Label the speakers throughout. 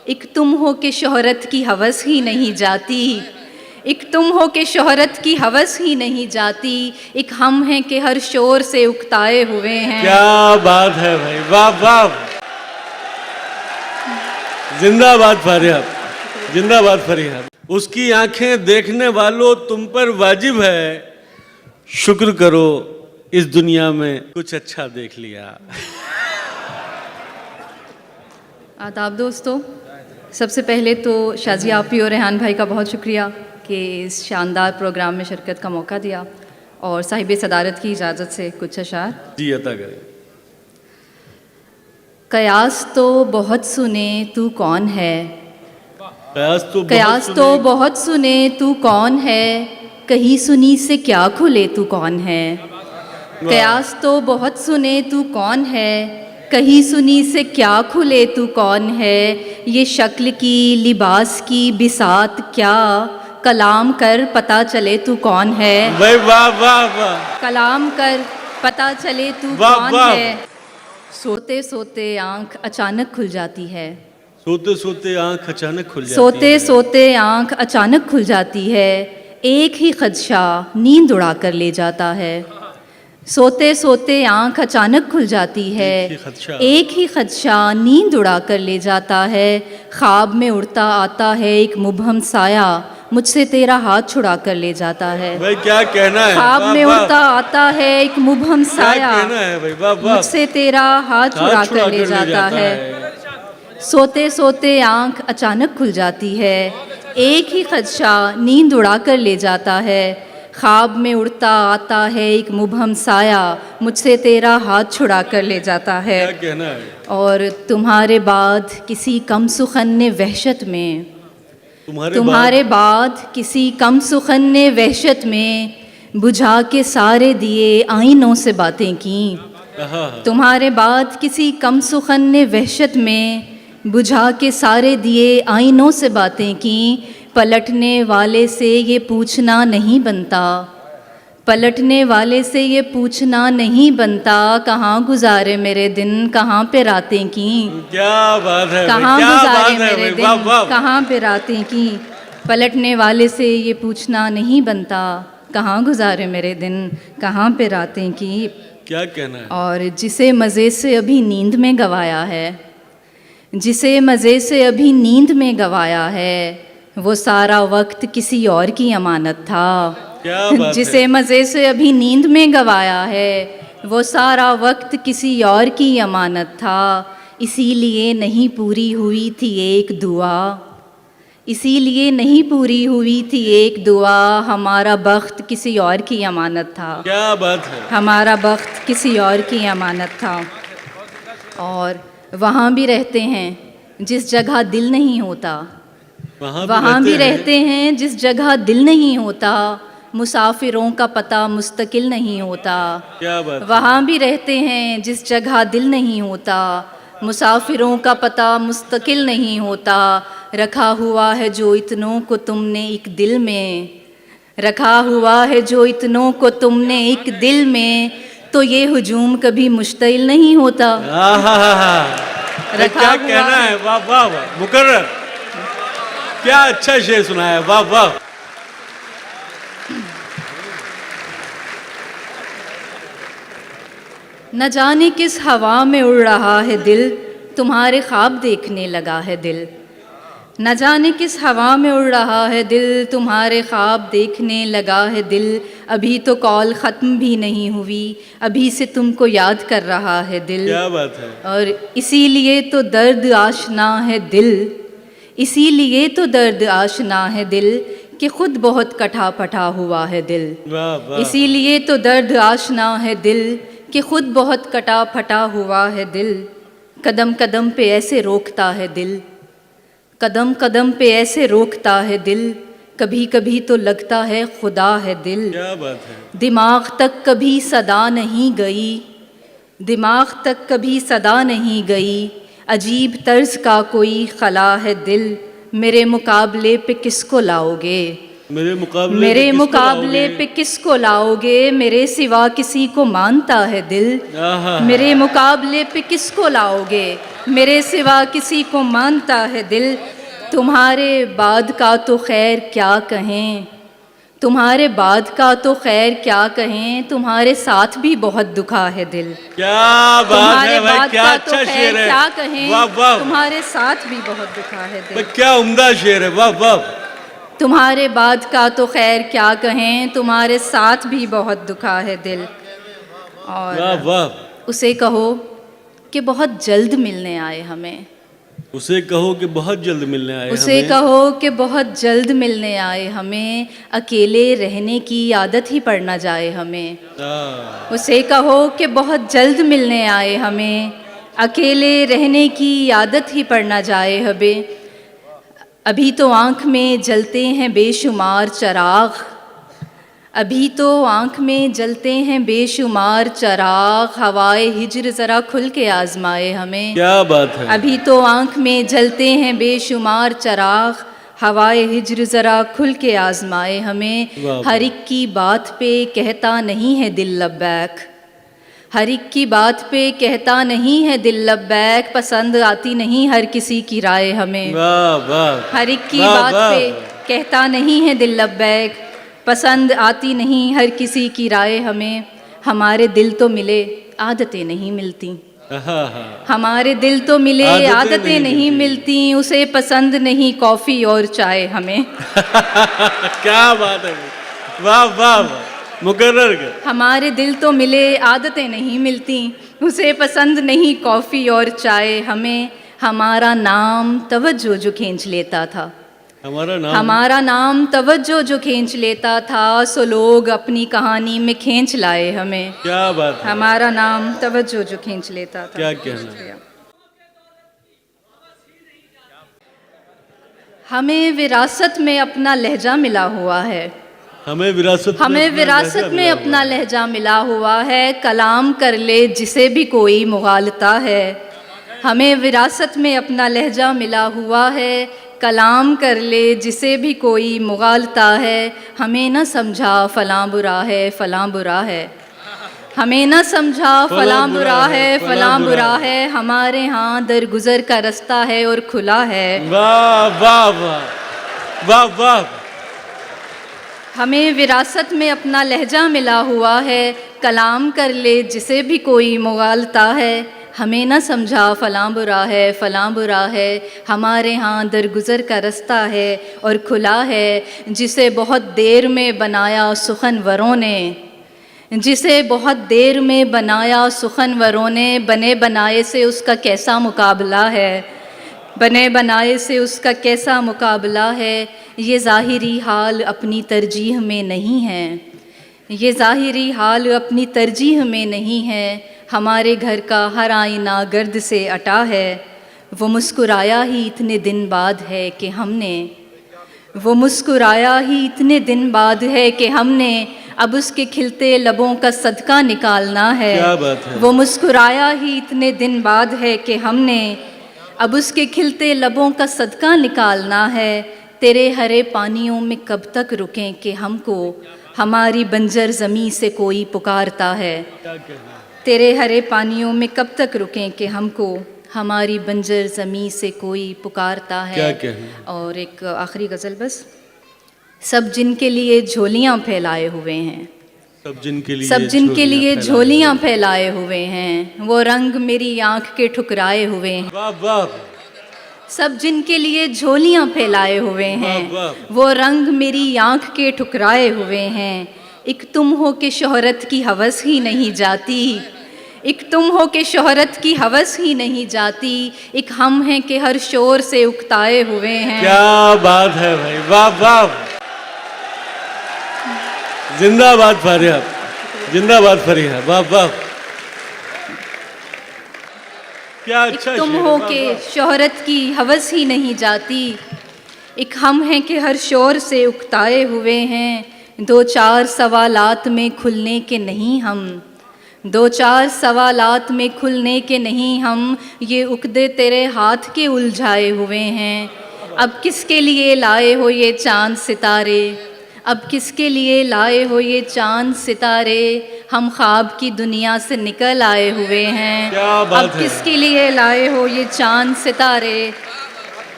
Speaker 1: एक तुम हो के शोहरत की हवस ही नहीं जाती, एक तुम हो के शोहरत की हवस ही नहीं जाती, एक हम हैं कि हर शोर से उकताए हुए हैं।
Speaker 2: क्या बात है भाई, वाह वाह, जिंदाबाद फरियाद, जिंदाबाद फरियाद। उसकी आंखें देखने वालों तुम पर वाजिब है, शुक्र करो इस दुनिया में कुछ अच्छा देख लिया।
Speaker 1: आदाब दोस्तों, सबसे पहले तो शाजी आपी और रेहान भाई का बहुत शुक्रिया कि इस शानदार प्रोग्राम में शिरकत का मौका दिया और साहिब सदारत की इजाज़त से कुछ अशार
Speaker 2: जी अता करें।
Speaker 1: कयास तो बहुत सुने तू कौन है,
Speaker 2: कयास
Speaker 1: तो बहुत सुने तू कौन है, कहीं सुनी से क्या खुले तू कौन है। कयास तो बहुत सुने तू कौन है, कहीं सुनी से क्या खुले तू कौन है। ये शक्ल की लिबास की बिसात क्या, कलाम कर पता चले तू कौन है।
Speaker 2: भाई वाह वाह वाह,
Speaker 1: कलाम कर पता चले तू
Speaker 2: वाह,
Speaker 1: कौन
Speaker 2: वाह।
Speaker 1: है। सोते सोते आंख अचानक खुल जाती है,
Speaker 2: सोते सोते आंख अचानक खुल जाती
Speaker 1: सोते
Speaker 2: है।
Speaker 1: सोते आंख अचानक खुल जाती है, एक ही खदशा नींद उड़ा कर ले जाता है। सोते सोते आंख अचानक खुल जाती है, एक ही खदशा नींद उड़ा कर ले जाता है। ख्वाब में उड़ता आता है एक मुबहम साया, मुझसे तेरा हाथ छुड़ा कर ले जाता है।
Speaker 2: भाई क्या कहना है,
Speaker 1: ख्वाब
Speaker 2: वाह,
Speaker 1: में
Speaker 2: वाह।
Speaker 1: उड़ता आता है एक मुबहम
Speaker 2: क्या
Speaker 1: साया,
Speaker 2: कहना है भाई, वाह वाह।
Speaker 1: मुझसे तेरा हाथ छुड़ा कर ले जाता है। सोते सोते आंख अचानक खुल जाती है, एक ही खदशा नींद उड़ा कर ले जाता है। ख्वाब में उड़ता आता है एक मुबहम साया, मुझसे तेरा हाथ छुड़ा कर ले जाता है।
Speaker 2: क्या कहना है।
Speaker 1: और तुम्हारे बाद किसी कम सुखन ने वहशत में, तुम्हारे बाद किसी कम सुखन ने वहशत में, बुझा के सारे दिए आईनों से बातें की। तुम्हारे बाद किसी कम सुखन ने वहशत में, बुझा के सारे दिए आईनों से बातें की। पलटने वाले से ये पूछना नहीं बनता, पलटने वाले से ये पूछना नहीं बनता, कहाँ गुजारे मेरे दिन, कहाँ पे रातें की।
Speaker 2: क्या बात है,
Speaker 1: कहाँ गुजारे मेरे दिन,
Speaker 2: वाह वाह।
Speaker 1: कहाँ पे रातें की। पलटने वाले से ये पूछना नहीं बनता, कहाँ गुजारे मेरे दिन, कहाँ पे रातें की।
Speaker 2: क्या कहना है।
Speaker 1: और जिसे मज़े से अभी नींद में गवाया है, जिसे मज़े से अभी नींद में गवाया है, वो सारा वक्त किसी और की अमानत था।
Speaker 2: क्या बात
Speaker 1: जिसे
Speaker 2: है।
Speaker 1: मज़े से अभी नींद में गवाया है, वो सारा वक्त किसी और की अमानत था। इसीलिए नहीं पूरी हुई थी एक दुआ, इसीलिए नहीं पूरी हुई थी एक दुआ, हमारा बख्त किसी और की अमानत था।
Speaker 2: क्या बात है।
Speaker 1: हमारा बख्त किसी और की अमानत था। और वहाँ भी रहते हैं जिस जगह दिल नहीं होता, वहाँ भी रहते हैं जिस जगह दिल नहीं होता, मुसाफिरों का पता मुस्तकिल नहीं होता।
Speaker 2: क्या बात।
Speaker 1: वहाँ भी रहते हैं जिस जगह दिल नहीं होता, मुसाफिरों का पता मुस्तकिल नहीं होता। रखा हुआ है जो इतनों को तुमने एक दिल में, रखा हुआ है जो इतनों को तुमने एक दिल में, तो ये हुजूम कभी मुश्तिल नहीं होता।
Speaker 2: क्या कहना है, वाह वाह वाह। मुकर्रर, क्या अच्छा शेर सुनाया, वाह वाह।
Speaker 1: न जाने किस हवा में उड़ रहा है दिल, तुम्हारे ख्वाब देखने लगा है दिल। न जाने किस हवा में उड़ रहा है दिल, तुम्हारे ख्वाब देखने लगा है दिल। अभी तो कॉल ख़त्म भी नहीं हुई, अभी से तुमको याद कर रहा है दिल।
Speaker 2: क्या बात है।
Speaker 1: और इसीलिए तो दर्द आशना है दिल, इसीलिए तो दर्द आशना है दिल, कि खुद बहुत कटा पटा हुआ है दिल।
Speaker 2: वाह वाह।
Speaker 1: इसीलिए तो दर्द आशना है दिल, कि खुद बहुत कटा फटा हुआ है दिल। कदम कदम पे ऐसे रोकता है दिल, कदम कदम पे ऐसे रोकता है दिल, कभी कभी तो लगता है खुदा है दिल।
Speaker 2: क्या बात है।
Speaker 1: दिमाग तक कभी सदा नहीं गई, दिमाग तक कभी सदा नहीं गई, अजीब तर्ज का कोई खला है दिल। मेरे मुकाबले पे किसको लाओगे,
Speaker 2: मेरे मुकाबले
Speaker 1: पे किसको लाओगे, मेरे सिवा किसी को मानता है दिल।
Speaker 2: आहा।
Speaker 1: मेरे मुकाबले पे किसको लाओगे, मेरे सिवा किसी को मानता है दिल। तुम्हारे बाद का तो खैर क्या कहें, तुम्हारे बाद का तो खैर क्या कहें, तुम्हारे साथ भी बहुत दुखा है दिल।
Speaker 2: क्या बात
Speaker 1: तुम्हारे
Speaker 2: है भाई,
Speaker 1: बाद
Speaker 2: क्या
Speaker 1: का
Speaker 2: अच्छा
Speaker 1: तो
Speaker 2: शेर
Speaker 1: खैर
Speaker 2: है।
Speaker 1: क्या कहें,
Speaker 2: वाह वाह,
Speaker 1: तुम्हारे साथ भी बहुत दुखा है दिल।
Speaker 2: क्या उम्दा शेर है, वाह वाह।
Speaker 1: तुम्हारे बाद का तो खैर क्या कहें, तुम्हारे साथ भी बहुत दुखा है दिल।
Speaker 2: वाह
Speaker 1: और
Speaker 2: वाह।
Speaker 1: उसे कहो कि बहुत जल्द मिलने आए हमें,
Speaker 2: उसे कहो कि बहुत जल्द मिलने आए
Speaker 1: उसे
Speaker 2: हमें।
Speaker 1: कहो कि बहुत जल्द मिलने आए हमें, अकेले रहने की आदत ही पड़ ना जाए हमें। उसे कहो कि बहुत जल्द मिलने आए हमें, अकेले रहने की आदत ही पड़ ना जाए हमें। अभी तो आँख में जलते हैं बेशुमार चराग, अभी तो आँख में जलते हैं बेशुमार चराग, हवाए हिज्र ज़रा खुल के आजमाए हमें।
Speaker 2: क्या बात है।
Speaker 1: अभी तो आँख में जलते हैं बेशुमार चराग, हवाए हिज्र ज़रा खुल के आजमाए हमें।
Speaker 2: वाह।
Speaker 1: हर एक की बात पे कहता नहीं है दिल लब्बैक, हर एक की बात पे कहता नहीं है दिल लब्बैक, पसंद आती नहीं हर किसी की राय हमें।
Speaker 2: वाह वाह।
Speaker 1: हर एक की
Speaker 2: वाह,
Speaker 1: बात
Speaker 2: वाह।
Speaker 1: पे कहता नहीं है दिल लब्बैक, पसंद आती नहीं हर किसी की राय हमें। हमारे दिल तो मिले आदतें नहीं मिलती,
Speaker 2: आहा।
Speaker 1: हमारे दिल तो मिले
Speaker 2: आदतें
Speaker 1: आदतें नहीं मिलती, उसे पसंद नहीं कॉफ़ी और चाय हमें।
Speaker 2: क्या बात है, वाह वाह वाह, मुकर्रर कर।
Speaker 1: हमारे दिल तो मिले आदतें नहीं मिलती, उसे पसंद नहीं कॉफ़ी और चाय हमें। हमारा नाम तवज्जो जो खींच लेता था, हमारा नाम तवज्जो जो खींच लेता था, सो लोग अपनी कहानी में खींच लाए हमें।
Speaker 2: क्या बात है।
Speaker 1: हमारा नाम तवज्जो जो खींच लेता था।
Speaker 2: क्या कहना।
Speaker 1: हमें विरासत में अपना लहजा मिला हुआ है,
Speaker 2: हमें विरासत
Speaker 1: में अपना लहजा मिला हुआ है, कलाम कर ले जिसे भी कोई मुगालता है। हमें विरासत में अपना लहजा मिला हुआ है, कलाम कर ले जिसे भी कोई मुगालता है। हमें न समझा फ़लाँ बुरा है, फ़लाँ बुरा है, हमें न समझा फ़लाँ बुरा है, फ़लाँ बुरा है। हमारे यहाँ दरगुज़र का रास्ता है और खुला है।
Speaker 2: वाह वाह वाह वाह वाह।
Speaker 1: हमें विरासत में अपना लहजा मिला हुआ है, कलाम कर ले जिसे भी कोई मुगालता है। हमें न समझा फ़लाँ बुरा है, फ़लाँ बुरा है। हमारे यहाँ दरगुज़र का रास्ता है और खुला है, जिसे बहुत देर में बनाया सुखनवरों ने, जिसे बहुत देर में बनाया सुखनवरों ने। बने बनाए से उसका कैसा मुकाबला है, बने बनाए से उसका कैसा मुकाबला है। ये ज़ाहिरी हाल अपनी तरजीह में नहीं है, ये ज़ाहिरी हाल अपनी तरजीह में नहीं है। हमारे घर का हर आईना गर्द से अटा है, वो मुस्कुराया ही इतने दिन बाद है कि हमने, वो मुस्कुराया ही इतने दिन बाद है कि हमने, अब उसके खिलते लबों का सदका निकालना है।
Speaker 2: क्या बात है।
Speaker 1: वो मुस्कुराया ही इतने दिन बाद है कि हमने, अब उसके खिलते लबों का सदका निकालना है। तेरे हरे पानियों में कब तक रुकें कि हमको हमारी बंजर ज़मीं से कोई पुकारता है। तेरे हरे पानियों में कब तक रुकें कि हमको हमारी बंजर ज़मीं से कोई पुकारता है।
Speaker 2: क्या कहना।
Speaker 1: और एक आखिरी गज़ल बस। सब जिनके लिए झोलियाँ फैलाए हुए हैं, सब जिनके लिए झोलियाँ फैलाए हुए हैं, वो रंग मेरी आँख के ठुकराए हुए हैं।
Speaker 2: वाह वाह।
Speaker 1: सब जिनके लिए झोलियाँ फैलाए हुए हैं, वो रंग मेरी आँख के ठुकराए हुए हैं। एक तुम हो के शोहरत की हवस ही नहीं जाती, एक तुम हो के शोहरत की हवस ही नहीं जाती। एक हम हैं कि हर शोर से उकताए हुए हैं।
Speaker 2: क्या बात है भाई, वाह वाह। जिंदाबाद फारिया, जिंदाबाद फरीहा, वाह वाह। क्या अच्छा।
Speaker 1: तुम हो के शोहरत की हवस ही नहीं जाती, एक हम हैं कि हर शोर से उकताए हुए हैं। दो चार सवालात में खुलने के नहीं हम, दो चार सवालात में खुलने के नहीं हम, ये उकदे तेरे हाथ के उलझाए हुए हैं। अब किसके लिए लाए हो ये चांद सितारे, अब किसके लिए लाए हो ये चांद सितारे, हम ख्वाब की दुनिया से निकल आए हुए हैं।
Speaker 2: क्या बात
Speaker 1: अब
Speaker 2: है।
Speaker 1: किसके लिए लाए हो ये चांद सितारे,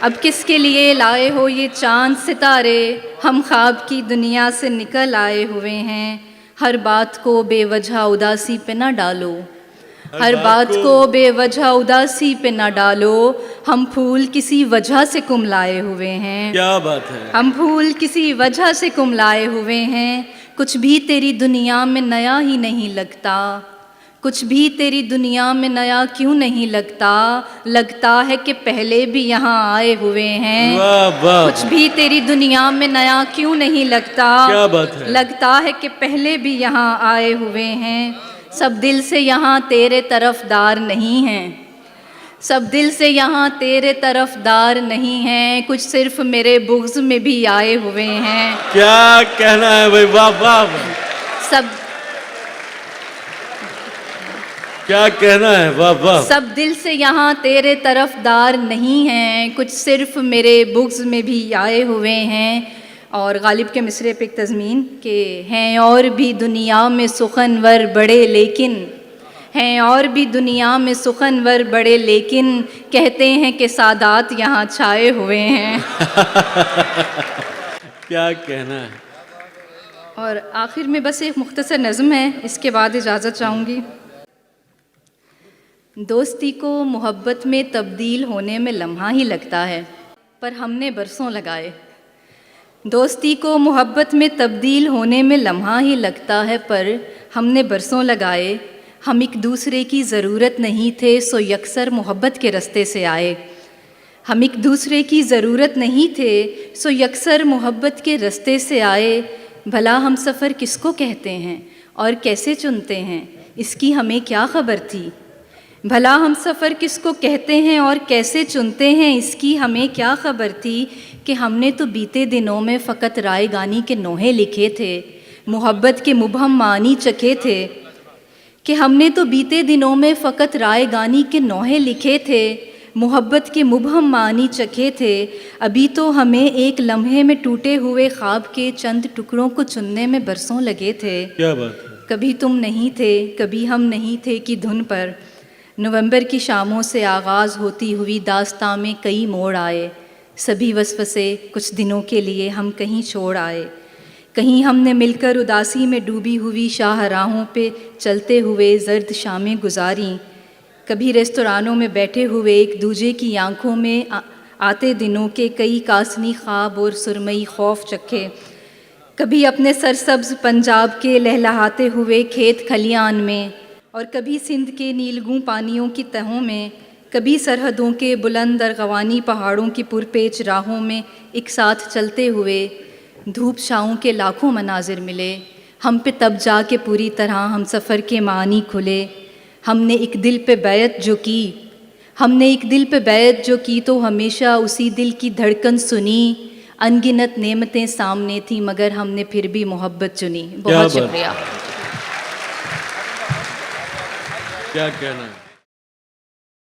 Speaker 1: अब किसके लिए लाए हो ये चांद सितारे, हम ख्वाब की दुनिया से निकल आए हुए हैं। हर बात को बेवजह उदासी पे न डालो, हर बात को बेवजह उदासी पे न डालो, हम फूल किसी वजह से कुमलाए हुए हैं।
Speaker 2: क्या बात है।
Speaker 1: हम फूल किसी वजह से कुमलाए हुए हैं। कुछ भी तेरी दुनिया में नया ही नहीं लगता, कुछ भी तेरी दुनिया में नया क्यों नहीं लगता, लगता है कि पहले भी यहाँ आए हुए हैं।
Speaker 2: वाह वाह।
Speaker 1: कुछ भी तेरी दुनिया में नया क्यों नहीं लगता,
Speaker 2: क्या बात है।
Speaker 1: लगता है कि पहले भी यहाँ आए हुए हैं। सब दिल से यहाँ तेरे तरफदार नहीं हैं, सब दिल से यहाँ तेरे तरफदार नहीं हैं, कुछ सिर्फ मेरे बुग़्ज़ में भी आए हुए हैं।
Speaker 2: क्या कहना है भाई, वाह वाह वाह।
Speaker 1: सब
Speaker 2: क्या कहना है, वाह वाह।
Speaker 1: सब दिल से यहाँ तेरे तरफदार नहीं हैं, कुछ सिर्फ मेरे बुग़्ज़ में भी आए हुए हैं। और गालिब के मिसरे पे एक तज़मीन के हैं और भी दुनिया में सुखनवर बड़े लेकिन, हैं और भी दुनिया में सुखनवर बड़े लेकिन, कहते हैं कि सादात यहाँ छाए हुए हैं।
Speaker 2: क्या कहना है।
Speaker 1: और आखिर में बस एक मुख्तसर नज़्म है, इसके बाद इजाज़त चाहूँगी। दोस्ती को मोहब्बत में तब्दील होने में लम्हा ही लगता है, पर हमने बरसों लगाए। दोस्ती को मोहब्बत में तब्दील होने में लम्हा ही लगता है, पर हमने बरसों लगाए। हम एक दूसरे की ज़रूरत नहीं थे, सो यकसर मोहब्बत के रास्ते से आए। हम एक दूसरे की ज़रूरत नहीं थे, सो यकसर मोहब्बत के रास्ते से आए। भला हम सफ़र किसको कहते हैं और कैसे चुनते हैं, इसकी हमें क्या ख़बर थी। भला हम सफ़र किसको कहते हैं और कैसे चुनते हैं, इसकी हमें क्या ख़बर थी। कि हमने तो बीते दिनों में फ़कत राय गानी के नोहे लिखे थे, मोहब्बत के मुबहम मानी चखे थे। कि हमने तो बीते दिनों में फ़कत राय गानी के नोहे लिखे थे, मोहब्बत के मुबहम मानी चखे थे। अभी तो हमें एक लम्हे में टूटे हुए ख्वाब के चंद टुकड़ों को चुनने में बरसों लगे थे।
Speaker 2: क्या बात है।
Speaker 1: कभी तुम नहीं थे, कभी हम नहीं थे कि धुन पर नवंबर की शामों से आगाज़ होती हुई दास्तां में कई मोड़ आए। सभी वसवसे कुछ दिनों के लिए हम कहीं छोड़ आए। कहीं हमने मिलकर उदासी में डूबी हुई शाहराहों पे चलते हुए जर्द शामें गुजारी। कभी रेस्तरानों में बैठे हुए एक दूजे की आंखों में आते दिनों के कई कासनी ख्वाब और सुरमई खौफ चखे। कभी अपने सरसब्ज पंजाब के लहलहाते हुए खेत खलियान में, और कभी सिंध के नीलगूं पानियों की तहों में, कभी सरहदों के बुलंद अरगवानी पहाड़ों की पुरपेच राहों में एक साथ चलते हुए। धूप छाँव के लाखों मनाजिर मिले हम पे, तब जाके पूरी तरह हम सफ़र के मानी खुले। हमने एक दिल पे बैत जो की, हमने एक दिल पे बैत जो की, तो हमेशा उसी दिल की धड़कन सुनी। अनगिनत नेमतें सामने थी, मगर हमने फिर भी मोहब्बत चुनी। बहुत शुक्रिया।
Speaker 2: क्या कहना है।